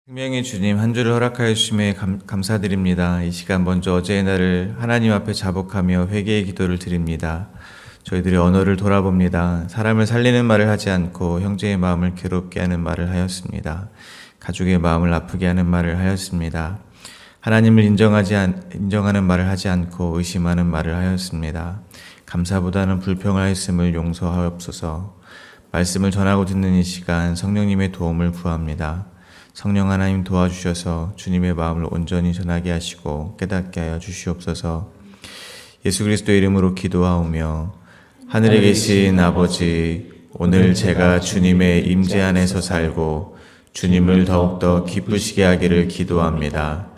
생명의 주님, 한 주를 허락하여 주심에 감사드립니다. 이 시간 먼저 어제의 날을 하나님 앞에 자복하며 회개의 기도를 드립니다. 저희들의 언어를 돌아봅니다. 사람을 살리는 말을 하지 않고 형제의 마음을 괴롭게 하는 말을 하였습니다. 가족의 마음을 아프게 하는 말을 하였습니다. 하나님을 인정하는 말을 하지 않고 의심하는 말을 하였습니다. 감사보다는 불평을 하였음을 용서하옵소서. 말씀을 전하고 듣는 이 시간 성령님의 도움을 구합니다. 성령 하나님 도와주셔서 주님의 마음을 온전히 전하게 하시고 깨닫게 하여 주시옵소서. 예수 그리스도의 이름으로 기도하오며 하늘에 계신 아버지, 오늘 제가 주님의 임재 안에서 살고 주님을 더욱더 기쁘시게 하기를 기도합니다.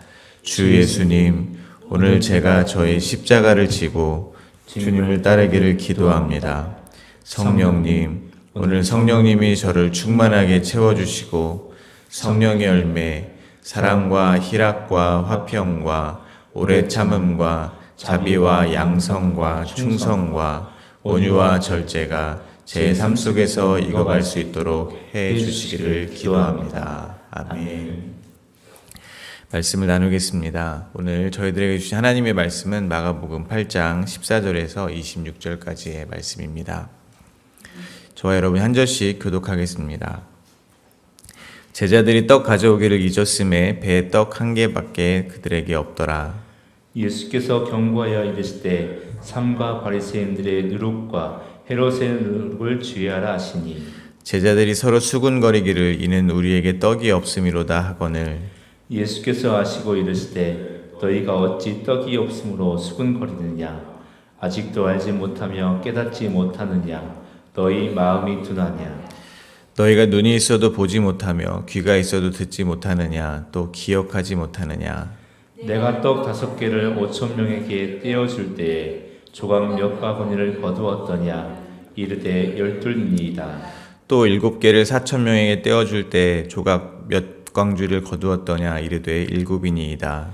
주 예수님, 오늘 제가 저의 십자가를 지고 주님을 따르기를 기도합니다. 성령님, 오늘 성령님이 저를 충만하게 채워주시고 성령의 열매, 사랑과 희락과 화평과 오래 참음과 자비와 양성과 충성과 온유와 절제가 제 삶 속에서 익어갈 수 있도록 해 주시기를 기도합니다. 아멘. 말씀을 나누겠습니다. 오늘 저희들에게 주신 하나님의 말씀은 마가복음 8장 14절에서 26절까지의 말씀입니다. 저와 여러분 한 절씩 교독하겠습니다. 제자들이 떡 가져오기를 잊었음에 배에 떡 한 개밖에 그들에게 없더라. 예수께서 경고하여 이르시되 삼가 바리새인들의 누룩과 헤롯의 누룩을 주의하라 하시니 제자들이 서로 수군거리기를 이는 우리에게 떡이 없음이로다 하거늘 예수께서 아시고 이르시되 너희가 어찌 떡이 없으므로 수군거리느냐 아직도 알지 못하며 깨닫지 못하느냐 너희 마음이 둔하냐 너희가 눈이 있어도 보지 못하며 귀가 있어도 듣지 못하느냐 또 기억하지 못하느냐 내가 떡 5개를 5,000명에게 떼어줄 때에 조각 몇 바구니를 거두었더냐 이르되 12이니이다 또 7개를 4,000명에게 떼어줄 때 조각 몇 광주를 거두었더냐 이르되 7이니이다.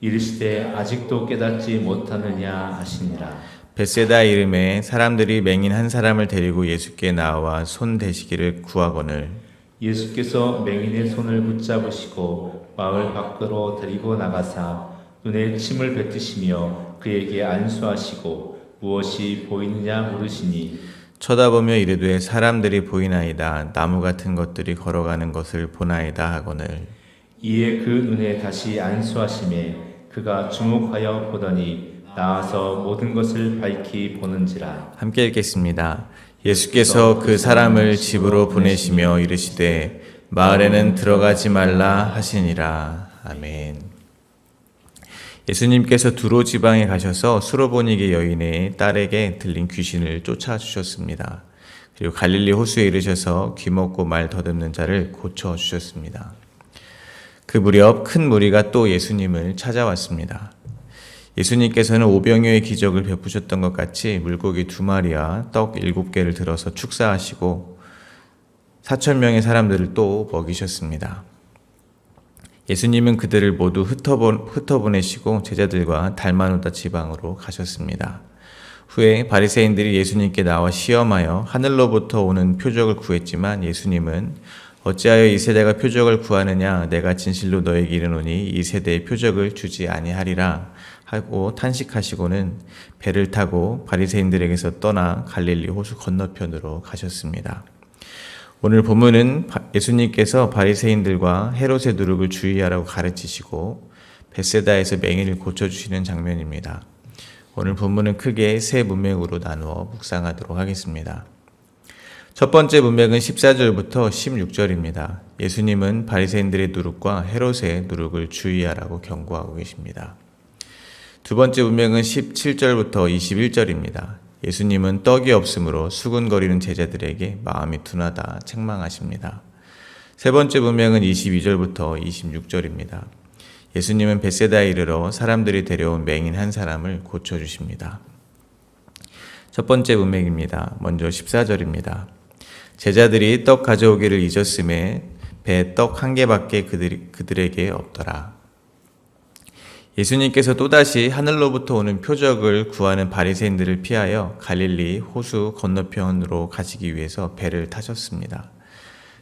이르시되 아직도 깨닫지 못하느냐 하시니라. 벳세다 이름에 사람들이 맹인 한 사람을 데리고 예수께 나와 손 대시기를 구하거늘 예수께서 맹인의 손을 붙잡으시고 마을 밖으로 데리고 나가사 눈에 침을 뱉으시며 그에게 안수하시고 무엇이 보이느냐 물으시니 쳐다보며 이르되 사람들이 보이나이다. 나무 같은 것들이 걸어가는 것을 보나이다 하거늘 이에 그 눈에 다시 안수하심에 그가 주목하여 보더니 나아서 모든 것을 밝히 보는지라. 함께 읽겠습니다. 예수께서 그 사람을 집으로 보내시며 이르시되 마을에는 들어가지 말라 하시니라. 아멘. 예수님께서 두로 지방에 가셔서 수로보니게 여인의 딸에게 들린 귀신을 쫓아주셨습니다. 그리고 갈릴리 호수에 이르셔서 귀먹고 말 더듬는 자를 고쳐주셨습니다. 그 무렵 큰 무리가 또 예수님을 찾아왔습니다. 예수님께서는 오병이어의 기적을 베푸셨던 것 같이 물고기 2마리와 떡 7개를 들어서 축사하시고 4,000명의 사람들을 또 먹이셨습니다. 예수님은 그들을 모두 흩어보내시고 제자들과 달마누다 지방으로 가셨습니다. 후에 바리새인들이 예수님께 나와 시험하여 하늘로부터 오는 표적을 구했지만 예수님은 어찌하여 이 세대가 표적을 구하느냐 내가 진실로 너에게 이르노니 이 세대의 표적을 주지 아니하리라 하고 탄식하시고는 배를 타고 바리새인들에게서 떠나 갈릴리 호수 건너편으로 가셨습니다. 오늘 본문은 예수님께서 바리새인들과 헤롯의 누룩을 주의하라고 가르치시고 벳세다에서 맹인을 고쳐주시는 장면입니다. 오늘 본문은 크게 세 문맥으로 나누어 묵상하도록 하겠습니다. 첫 번째 문맥은 14절부터 16절입니다. 예수님은 바리새인들의 누룩과 헤롯의 누룩을 주의하라고 경고하고 계십니다. 두 번째 문맥은 17절부터 21절입니다. 예수님은 떡이 없으므로 수군거리는 제자들에게 마음이 둔하다 책망하십니다. 세 번째 문맥은 22절부터 26절입니다. 예수님은 벳세다에 이르러 사람들이 데려온 맹인 한 사람을 고쳐주십니다. 첫 번째 문맥입니다. 먼저 14절입니다. 제자들이 떡 가져오기를 잊었음에 배에 떡 1개밖에 그들에게 없더라. 예수님께서 또다시 하늘로부터 오는 표적을 구하는 바리새인들을 피하여 갈릴리 호수 건너편으로 가시기 위해서 배를 타셨습니다.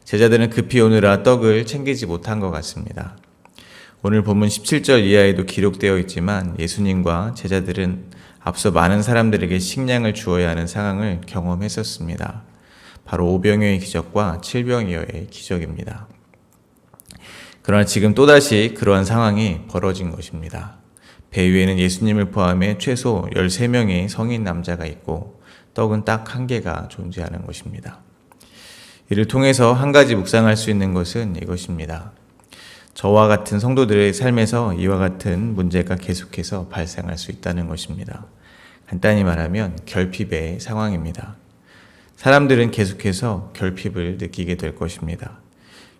제자들은 급히 오느라 떡을 챙기지 못한 것 같습니다. 오늘 본문 17절 이하에도 기록되어 있지만 예수님과 제자들은 앞서 많은 사람들에게 식량을 주어야 하는 상황을 경험했었습니다. 바로 오병이어의 기적과 칠병이어의 기적입니다. 그러나 지금 또다시 그러한 상황이 벌어진 것입니다. 배 위에는 예수님을 포함해 최소 13명의 성인 남자가 있고 떡은 딱 한 개가 존재하는 것입니다. 이를 통해서 한 가지 묵상할 수 있는 것은 이것입니다. 저와 같은 성도들의 삶에서 이와 같은 문제가 계속해서 발생할 수 있다는 것입니다. 간단히 말하면 결핍의 상황입니다. 사람들은 계속해서 결핍을 느끼게 될 것입니다.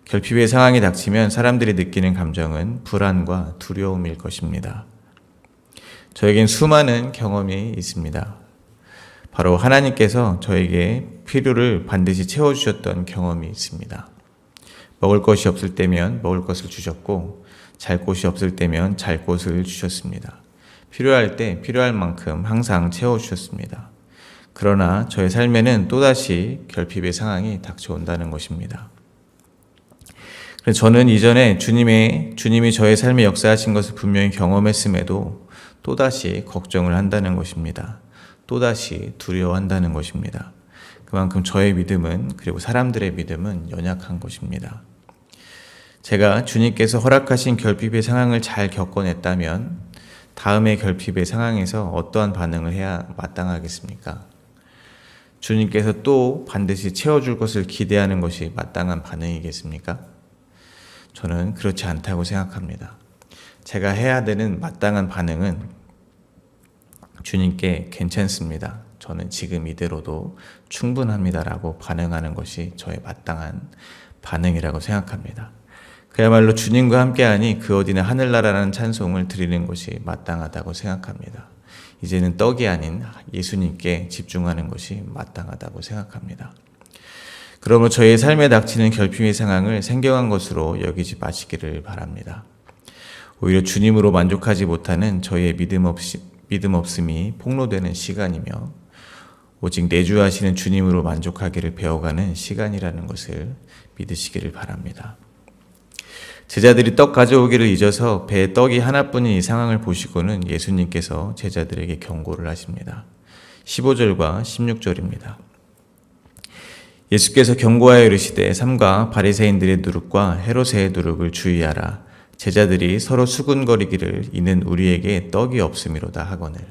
결핍의 상황이 닥치면 사람들이 느끼는 감정은 불안과 두려움일 것입니다. 저에겐 수많은 경험이 있습니다. 바로 하나님께서 저에게 필요를 반드시 채워주셨던 경험이 있습니다. 먹을 것이 없을 때면 먹을 것을 주셨고 잘 곳이 없을 때면 잘 곳을 주셨습니다. 필요할 때 필요할 만큼 항상 채워주셨습니다. 그러나 저의 삶에는 또다시 결핍의 상황이 닥쳐온다는 것입니다. 그래서 저는 이전에 주님이 저의 삶에 역사하신 것을 분명히 경험했음에도 또다시 걱정을 한다는 것입니다. 또다시 두려워한다는 것입니다. 그만큼 저의 믿음은 그리고 사람들의 믿음은 연약한 것입니다. 제가 주님께서 허락하신 결핍의 상황을 잘 겪어냈다면 다음의 결핍의 상황에서 어떠한 반응을 해야 마땅하겠습니까? 주님께서 또 반드시 채워줄 것을 기대하는 것이 마땅한 반응이겠습니까? 저는 그렇지 않다고 생각합니다. 제가 해야 되는 마땅한 반응은 주님께 괜찮습니다. 저는 지금 이대로도 충분합니다라고 반응하는 것이 저의 마땅한 반응이라고 생각합니다. 그야말로 주님과 함께하니 그 어디나 하늘나라라는 찬송을 드리는 것이 마땅하다고 생각합니다. 이제는 떡이 아닌 예수님께 집중하는 것이 마땅하다고 생각합니다. 그러므로 저의 삶에 닥치는 결핍의 상황을 생경한 것으로 여기지 마시기를 바랍니다. 오히려 주님으로 만족하지 못하는 저의 믿음 없음이 폭로되는 시간이며 오직 내주하시는 주님으로 만족하기를 배워가는 시간이라는 것을 믿으시기를 바랍니다. 제자들이 떡 가져오기를 잊어서 배에 떡이 하나뿐인 이 상황을 보시고는 예수님께서 제자들에게 경고를 하십니다. 15절과 16절입니다. 예수께서 경고하여 이르시되 삼가 바리새인들의 누룩과 헤롯의 누룩을 주의하라. 제자들이 서로 수군거리기를 이는 우리에게 떡이 없음이로다 하거늘.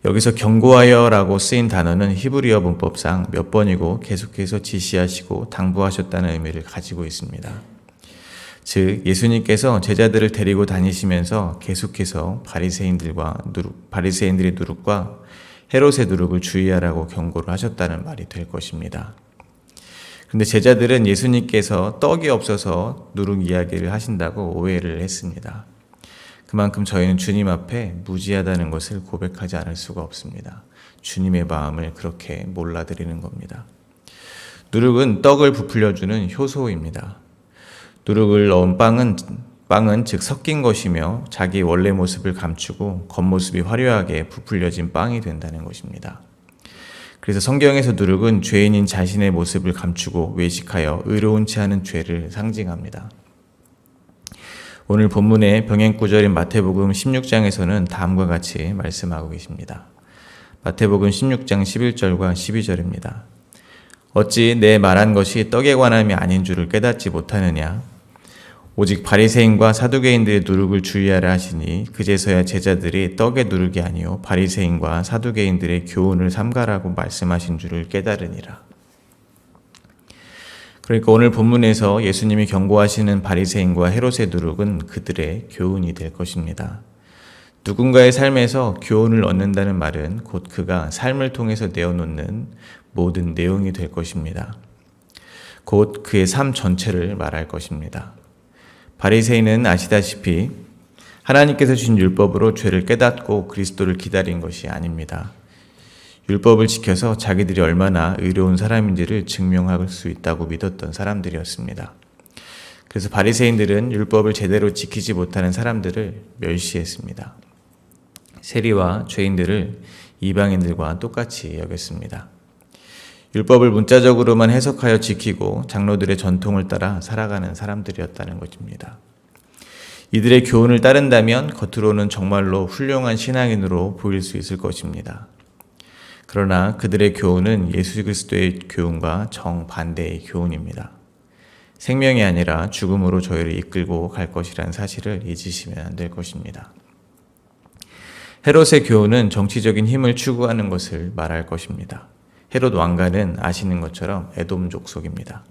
여기서 경고하여라고 쓰인 단어는 히브리어 문법상 몇 번이고 계속해서 지시하시고 당부하셨다는 의미를 가지고 있습니다. 즉 예수님께서 제자들을 데리고 다니시면서 계속해서 바리새인들의 누룩과 헤롯의 누룩을 주의하라고 경고를 하셨다는 말이 될 것입니다. 그런데 제자들은 예수님께서 떡이 없어서 누룩 이야기를 하신다고 오해를 했습니다. 그만큼 저희는 주님 앞에 무지하다는 것을 고백하지 않을 수가 없습니다. 주님의 마음을 그렇게 몰라드리는 겁니다. 누룩은 떡을 부풀려주는 효소입니다. 누룩을 넣은 빵은 즉 섞인 것이며 자기 원래 모습을 감추고 겉모습이 화려하게 부풀려진 빵이 된다는 것입니다. 그래서 성경에서 누룩은 죄인인 자신의 모습을 감추고 외식하여 의로운 체 하는 죄를 상징합니다. 오늘 본문의 병행 구절인 마태복음 16장에서는 다음과 같이 말씀하고 계십니다. 마태복음 16장 11절과 12절입니다. 어찌 내 말한 것이 떡에 관함이 아닌 줄을 깨닫지 못하느냐? 오직 바리새인과 사두개인들의 누룩을 주의하라 하시니 그제서야 제자들이 떡의 누룩이 아니요 바리새인과 사두개인들의 교훈을 삼가라고 말씀하신 줄을 깨달으니라. 그러니까 오늘 본문에서 예수님이 경고하시는 바리새인과 헤롯의 누룩은 그들의 교훈이 될 것입니다. 누군가의 삶에서 교훈을 얻는다는 말은 곧 그가 삶을 통해서 내어놓는 모든 내용이 될 것입니다. 곧 그의 삶 전체를 말할 것입니다. 바리새인은 아시다시피 하나님께서 주신 율법으로 죄를 깨닫고 그리스도를 기다린 것이 아닙니다. 율법을 지켜서 자기들이 얼마나 의로운 사람인지를 증명할 수 있다고 믿었던 사람들이었습니다. 그래서 바리새인들은 율법을 제대로 지키지 못하는 사람들을 멸시했습니다. 세리와 죄인들을 이방인들과 똑같이 여겼습니다. 율법을 문자적으로만 해석하여 지키고 장로들의 전통을 따라 살아가는 사람들이었다는 것입니다. 이들의 교훈을 따른다면 겉으로는 정말로 훌륭한 신앙인으로 보일 수 있을 것입니다. 그러나 그들의 교훈은 예수 그리스도의 교훈과 정반대의 교훈입니다. 생명이 아니라 죽음으로 저희를 이끌고 갈 것이라는 사실을 잊으시면 안 될 것입니다. 헤롯의 교훈은 정치적인 힘을 추구하는 것을 말할 것입니다. 헤롯 왕가는 아시는 것처럼 에돔 족속입니다.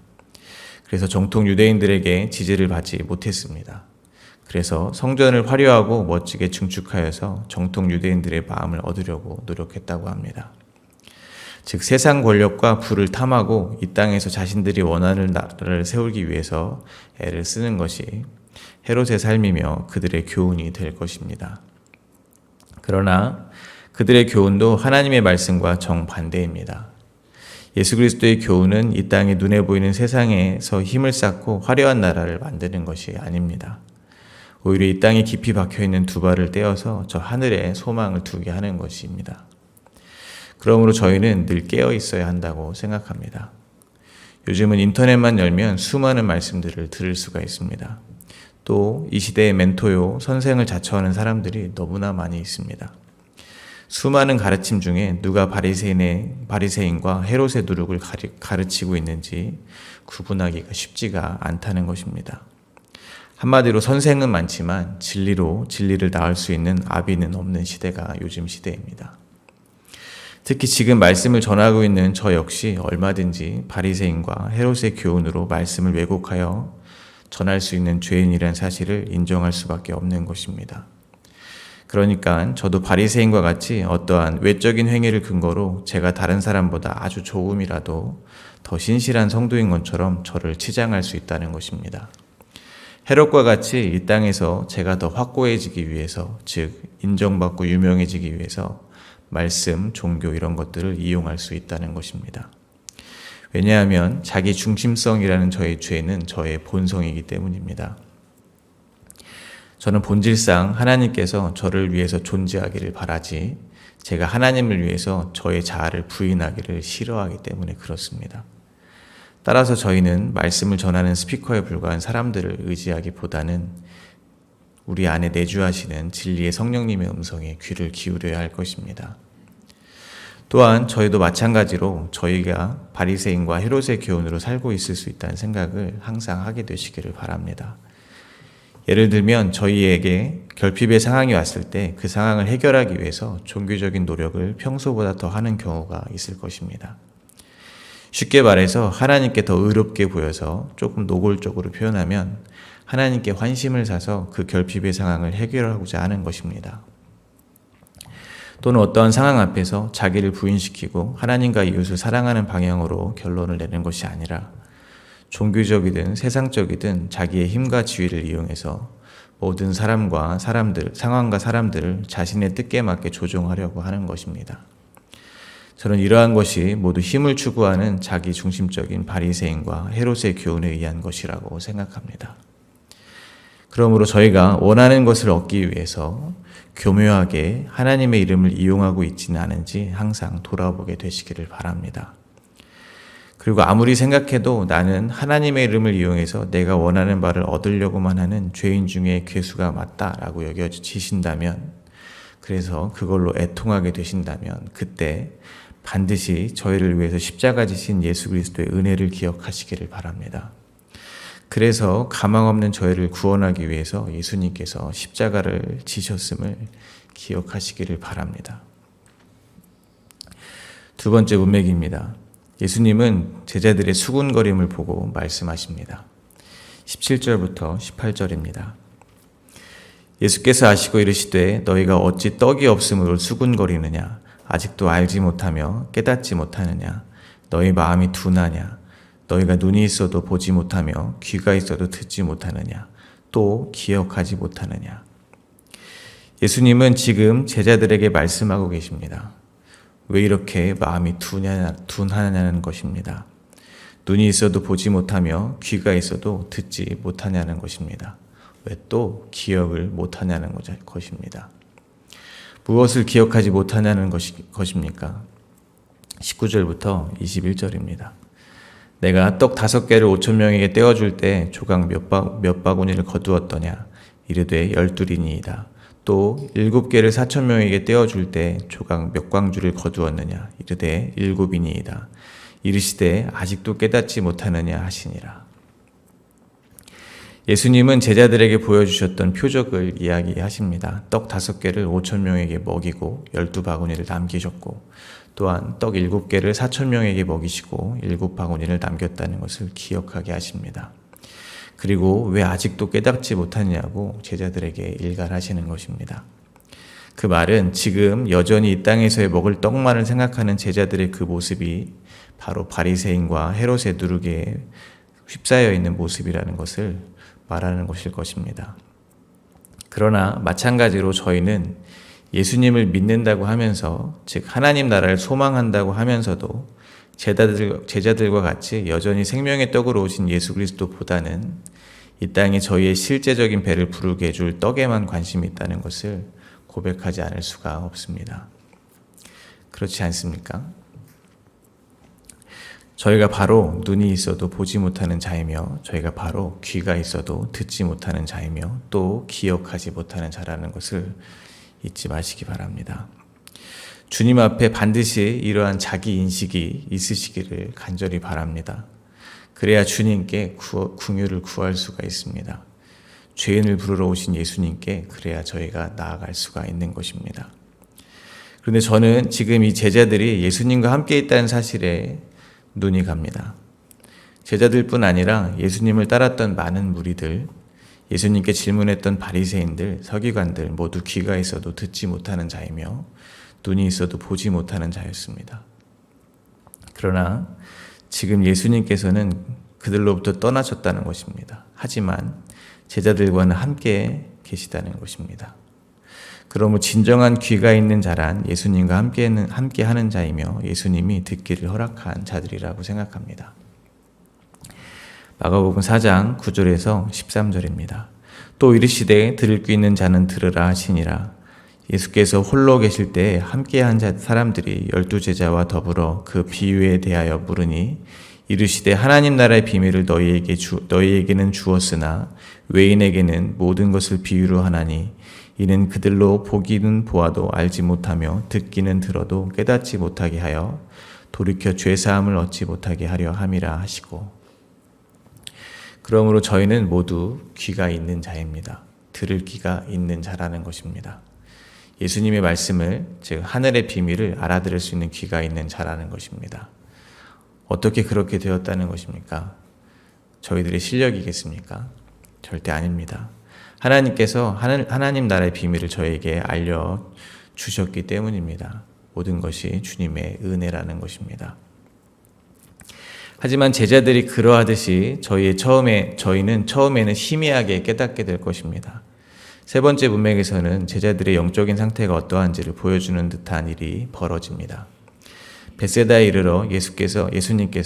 그래서 정통 유대인들에게 지지를 받지 못했습니다. 그래서 성전을 화려하고 멋지게 증축하여서 정통 유대인들의 마음을 얻으려고 노력했다고 합니다. 즉 세상 권력과 부를 탐하고 이 땅에서 자신들이 원하는 나라를 세우기 위해서 애를 쓰는 것이 헤롯의 삶이며 그들의 교훈이 될 것입니다. 그러나 그들의 교훈도 하나님의 말씀과 정반대입니다. 예수 그리스도의 교훈은 이 땅에 눈에 보이는 세상에서 힘을 쌓고 화려한 나라를 만드는 것이 아닙니다. 오히려 이 땅에 깊이 박혀있는 두 발을 떼어서 저 하늘에 소망을 두게 하는 것입니다. 그러므로 저희는 늘 깨어 있어야 한다고 생각합니다. 요즘은 인터넷만 열면 수많은 말씀들을 들을 수가 있습니다. 또 이 시대의 멘토요, 선생을 자처하는 사람들이 너무나 많이 있습니다. 수많은 가르침 중에 누가 바리새인과 헤롯의 누룩을 가르치고 있는지 구분하기가 쉽지가 않다는 것입니다. 한마디로 선생은 많지만 진리로 진리를 낳을 수 있는 아비는 없는 시대가 요즘 시대입니다. 특히 지금 말씀을 전하고 있는 저 역시 얼마든지 바리새인과 헤롯의 교훈으로 말씀을 왜곡하여 전할 수 있는 죄인이라는 사실을 인정할 수밖에 없는 것입니다. 그러니까 저도 바리새인과 같이 어떠한 외적인 행위를 근거로 제가 다른 사람보다 아주 조금이라도 더 신실한 성도인 것처럼 저를 치장할 수 있다는 것입니다. 헤롯과 같이 이 땅에서 제가 더 확고해지기 위해서, 즉 인정받고 유명해지기 위해서 말씀, 종교 이런 것들을 이용할 수 있다는 것입니다. 왜냐하면 자기 중심성이라는 저의 죄는 저의 본성이기 때문입니다. 저는 본질상 하나님께서 저를 위해서 존재하기를 바라지 제가 하나님을 위해서 저의 자아를 부인하기를 싫어하기 때문에 그렇습니다. 따라서 저희는 말씀을 전하는 스피커에 불과한 사람들을 의지하기보다는 우리 안에 내주하시는 진리의 성령님의 음성에 귀를 기울여야 할 것입니다. 또한 저희도 마찬가지로 저희가 바리새인과 헤롯의 교훈으로 살고 있을 수 있다는 생각을 항상 하게 되시기를 바랍니다. 예를 들면 저희에게 결핍의 상황이 왔을 때 그 상황을 해결하기 위해서 종교적인 노력을 평소보다 더 하는 경우가 있을 것입니다. 쉽게 말해서 하나님께 더 의롭게 보여서 조금 노골적으로 표현하면 하나님께 환심을 사서 그 결핍의 상황을 해결하고자 하는 것입니다. 또는 어떠한 상황 앞에서 자기를 부인시키고 하나님과 이웃을 사랑하는 방향으로 결론을 내는 것이 아니라 종교적이든 세상적이든 자기의 힘과 지위를 이용해서 모든 상황과 사람들을 자신의 뜻에 맞게 조종하려고 하는 것입니다. 저는 이러한 것이 모두 힘을 추구하는 자기 중심적인 바리새인과 헤롯의 교훈에 의한 것이라고 생각합니다. 그러므로 저희가 원하는 것을 얻기 위해서 교묘하게 하나님의 이름을 이용하고 있지는 않은지 항상 돌아보게 되시기를 바랍니다. 그리고 아무리 생각해도 나는 하나님의 이름을 이용해서 내가 원하는 바를 얻으려고만 하는 죄인 중에 괴수가 맞다라고 여겨지신다면, 그래서 그걸로 애통하게 되신다면 그때 반드시 저희를 위해서 십자가 지신 예수 그리스도의 은혜를 기억하시기를 바랍니다. 그래서 가망 없는 저희를 구원하기 위해서 예수님께서 십자가를 지셨음을 기억하시기를 바랍니다. 두 번째 문맥입니다. 예수님은 제자들의 수군거림을 보고 말씀하십니다. 17절부터 18절입니다. 예수께서 아시고 이르시되 너희가 어찌 떡이 없음으로 수군거리느냐? 아직도 알지 못하며 깨닫지 못하느냐? 너희 마음이 둔하냐? 너희가 눈이 있어도 보지 못하며 귀가 있어도 듣지 못하느냐? 또 기억하지 못하느냐? 예수님은 지금 제자들에게 말씀하고 계십니다. 왜 이렇게 마음이 둔하냐는 것입니다. 눈이 있어도 보지 못하며 귀가 있어도 듣지 못하냐는 것입니다. 왜 또 기억을 못하냐는 것입니다. 무엇을 기억하지 못하냐는 것입니까? 19절부터 21절입니다. 내가 떡 5개를 5,000명에게 떼어줄 때 조각 몇 바구니를 거두었더냐? 이르되 12이니이다. 또 7개를 4,000명에게 떼어줄 때 조각 몇 광주를 거두었느냐? 이르되 7이니이다. 이르시되 아직도 깨닫지 못하느냐 하시니라. 예수님은 제자들에게 보여주셨던 표적을 이야기하십니다. 떡 5개를 5,000명에게 먹이고 12바구니를 남기셨고, 또한 떡 7개를 4,000명에게 먹이시고 7바구니를 남겼다는 것을 기억하게 하십니다. 그리고 왜 아직도 깨닫지 못하냐고 제자들에게 일갈하시는 것입니다. 그 말은 지금 여전히 이 땅에서의 먹을 떡만을 생각하는 제자들의 그 모습이 바로 바리새인과 헤롯의 누룩에 휩싸여 있는 모습이라는 것을 말하는 것일 것입니다. 그러나 마찬가지로 저희는 예수님을 믿는다고 하면서, 즉 하나님 나라를 소망한다고 하면서도 제자들과 같이 여전히 생명의 떡으로 오신 예수 그리스도보다는 이 땅에 저희의 실제적인 배를 부르게 해줄 떡에만 관심이 있다는 것을 고백하지 않을 수가 없습니다. 그렇지 않습니까? 저희가 바로 눈이 있어도 보지 못하는 자이며, 저희가 바로 귀가 있어도 듣지 못하는 자이며, 또 기억하지 못하는 자라는 것을 잊지 마시기 바랍니다. 주님 앞에 반드시 이러한 자기 인식이 있으시기를 간절히 바랍니다. 그래야 주님께 긍휼을 구할 수가 있습니다. 죄인을 부르러 오신 예수님께 그래야 저희가 나아갈 수가 있는 것입니다. 그런데 저는 지금 이 제자들이 예수님과 함께 있다는 사실에 눈이 갑니다. 제자들뿐 아니라 예수님을 따랐던 많은 무리들, 예수님께 질문했던 바리새인들, 서기관들 모두 귀가 있어도 듣지 못하는 자이며 눈이 있어도 보지 못하는 자였습니다. 그러나 지금 예수님께서는 그들로부터 떠나셨다는 것입니다. 하지만 제자들과는 함께 계시다는 것입니다. 그러므로 진정한 귀가 있는 자란 예수님과 함께하는 자이며 예수님이 듣기를 허락한 자들이라고 생각합니다. 마가복음 4장 9절에서 13절입니다. 또 이르시되 들을 귀 있는 자는 들으라 하시니라. 예수께서 홀로 계실 때 함께한 사람들이 12제자와 더불어 그 비유에 대하여 물으니, 이르시되 하나님 나라의 비밀을 너희에게는 주었으나 외인에게는 모든 것을 비유로 하나니, 이는 그들로 보기는 보아도 알지 못하며 듣기는 들어도 깨닫지 못하게 하여 돌이켜 죄사함을 얻지 못하게 하려 함이라 하시고. 그러므로 저희는 모두 귀가 있는 자입니다. 들을 귀가 있는 자라는 것입니다. 예수님의 말씀을, 즉 하늘의 비밀을 알아들을 수 있는 귀가 있는 자라는 것입니다. 어떻게 그렇게 되었다는 것입니까? 저희들의 실력이겠습니까? 절대 아닙니다. 하나님께서 하나님 나라의 비밀을 저에게 알려주셨기 때문입니다. 모든 것이 주님의 은혜라는 것입니다. 하지만 제자들이 그러하듯이 저희는 처음에는 희미하게 깨닫게 될 것입니다. 세 번째 문맥에서는 제자들의 영적인 상태가 어떠한지를 보여주는 듯한 일이 벌어집니다. 벳세다에 이르러 예수님께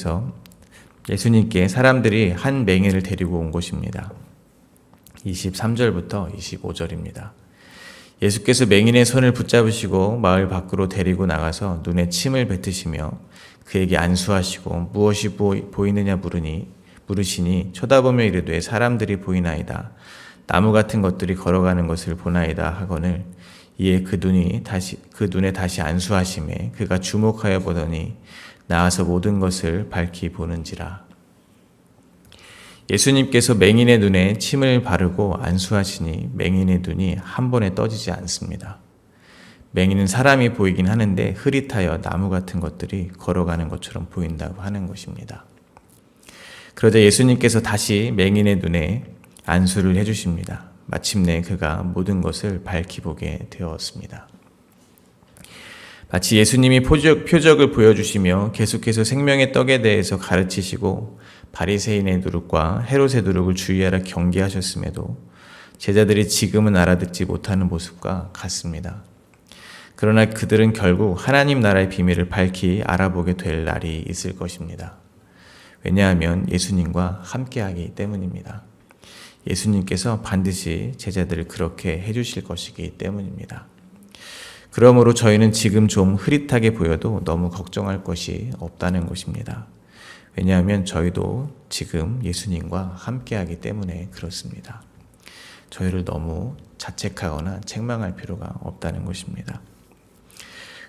사람들이 한 맹인을 데리고 온 것입니다. 23절부터 25절입니다. 예수께서 맹인의 손을 붙잡으시고 마을 밖으로 데리고 나가서 눈에 침을 뱉으시며 그에게 안수하시고 무엇이 보이느냐 물으시니 쳐다보며 이르되 사람들이 보이나이다. 나무 같은 것들이 걸어가는 것을 보나이다 하거늘, 이에 그 눈에 다시 안수하심에 그가 주목하여 보더니 나아서 모든 것을 밝히 보는지라. 예수님께서 맹인의 눈에 침을 바르고 안수하시니 맹인의 눈이 한 번에 떠지지 않습니다. 맹인은 사람이 보이긴 하는데 흐릿하여 나무 같은 것들이 걸어가는 것처럼 보인다고 하는 것입니다. 그러자 예수님께서 다시 맹인의 눈에 안수를 해주십니다. 마침내 그가 모든 것을 밝히 보게 되었습니다. 마치 예수님이 표적을 보여주시며 계속해서 생명의 떡에 대해서 가르치시고 바리새인의 누룩과 헤롯의 누룩을 주의하라 경계하셨음에도 제자들이 지금은 알아듣지 못하는 모습과 같습니다. 그러나 그들은 결국 하나님 나라의 비밀을 밝히 알아보게 될 날이 있을 것입니다. 왜냐하면 예수님과 함께하기 때문입니다. 예수님께서 반드시 제자들을 그렇게 해주실 것이기 때문입니다. 그러므로 저희는 지금 좀 흐릿하게 보여도 너무 걱정할 것이 없다는 것입니다. 왜냐하면 저희도 지금 예수님과 함께하기 때문에 그렇습니다. 저희를 너무 자책하거나 책망할 필요가 없다는 것입니다.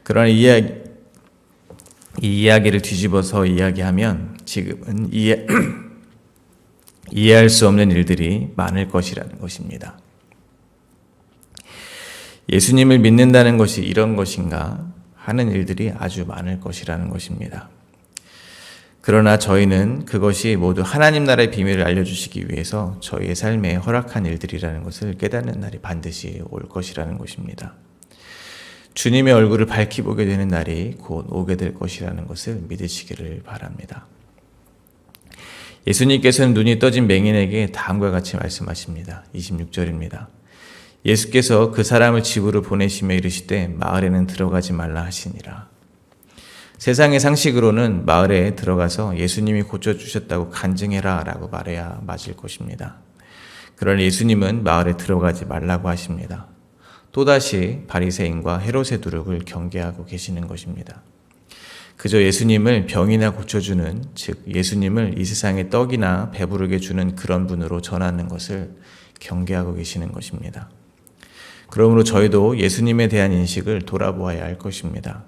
그러나 이 이야기를 뒤집어서 이야기하면 지금은 이해할 수 없는 일들이 많을 것이라는 것입니다. 예수님을 믿는다는 것이 이런 것인가 하는 일들이 아주 많을 것이라는 것입니다. 그러나 저희는 그것이 모두 하나님 나라의 비밀을 알려주시기 위해서 저희의 삶에 허락한 일들이라는 것을 깨닫는 날이 반드시 올 것이라는 것입니다. 주님의 얼굴을 밝히 보게 되는 날이 곧 오게 될 것이라는 것을 믿으시기를 바랍니다. 예수님께서는 눈이 떠진 맹인에게 다음과 같이 말씀하십니다. 26절입니다. 예수께서 그 사람을 집으로 보내시며 이르시되 마을에는 들어가지 말라 하시니라. 세상의 상식으로는 마을에 들어가서 예수님이 고쳐주셨다고 간증해라 라고 말해야 맞을 것입니다. 그러나 예수님은 마을에 들어가지 말라고 하십니다. 또다시 바리새인과 헤롯의 두룩을 경계하고 계시는 것입니다. 그저 예수님을 병이나 고쳐주는, 즉 예수님을 이 세상의 떡이나 배부르게 주는 그런 분으로 전하는 것을 경계하고 계시는 것입니다. 그러므로 저희도 예수님에 대한 인식을 돌아보아야 할 것입니다.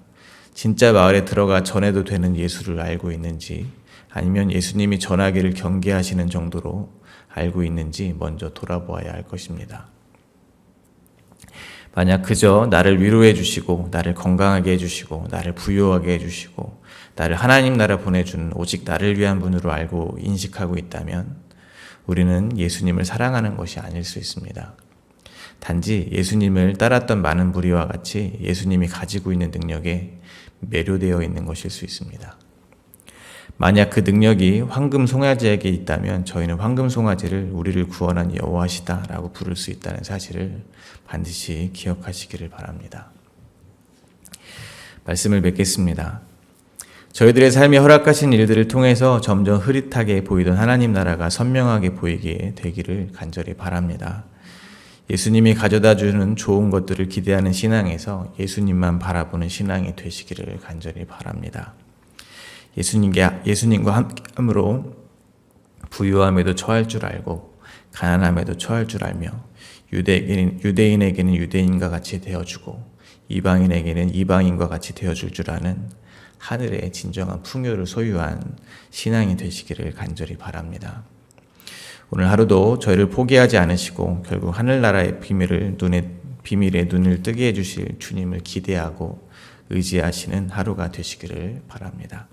진짜 마을에 들어가 전해도 되는 예수를 알고 있는지, 아니면 예수님이 전하기를 경계하시는 정도로 알고 있는지 먼저 돌아보아야 할 것입니다. 만약 그저 나를 위로해 주시고 나를 건강하게 해주시고 나를 부유하게 해주시고 나를 하나님 나라 보내주는 오직 나를 위한 분으로 알고 인식하고 있다면 우리는 예수님을 사랑하는 것이 아닐 수 있습니다. 단지 예수님을 따랐던 많은 무리와 같이 예수님이 가지고 있는 능력에 매료되어 있는 것일 수 있습니다. 만약 그 능력이 황금 송아지에게 있다면 저희는 황금 송아지를 우리를 구원한 여호와시다라고 부를 수 있다는 사실을 반드시 기억하시기를 바랍니다. 말씀을 맺겠습니다. 저희들의 삶에 허락하신 일들을 통해서 점점 흐릿하게 보이던 하나님 나라가 선명하게 보이게 되기를 간절히 바랍니다. 예수님이 가져다 주는 좋은 것들을 기대하는 신앙에서 예수님만 바라보는 신앙이 되시기를 간절히 바랍니다. 예수님과 함께함으로 부유함에도 처할 줄 알고 가난함에도 처할 줄 알며 유대인에게는 유대인과 같이 되어주고 이방인에게는 이방인과 같이 되어줄 줄 아는 하늘의 진정한 풍요를 소유한 신앙이 되시기를 간절히 바랍니다. 오늘 하루도 저희를 포기하지 않으시고 결국 하늘나라의 비밀에 눈을 뜨게 해주실 주님을 기대하고 의지하시는 하루가 되시기를 바랍니다.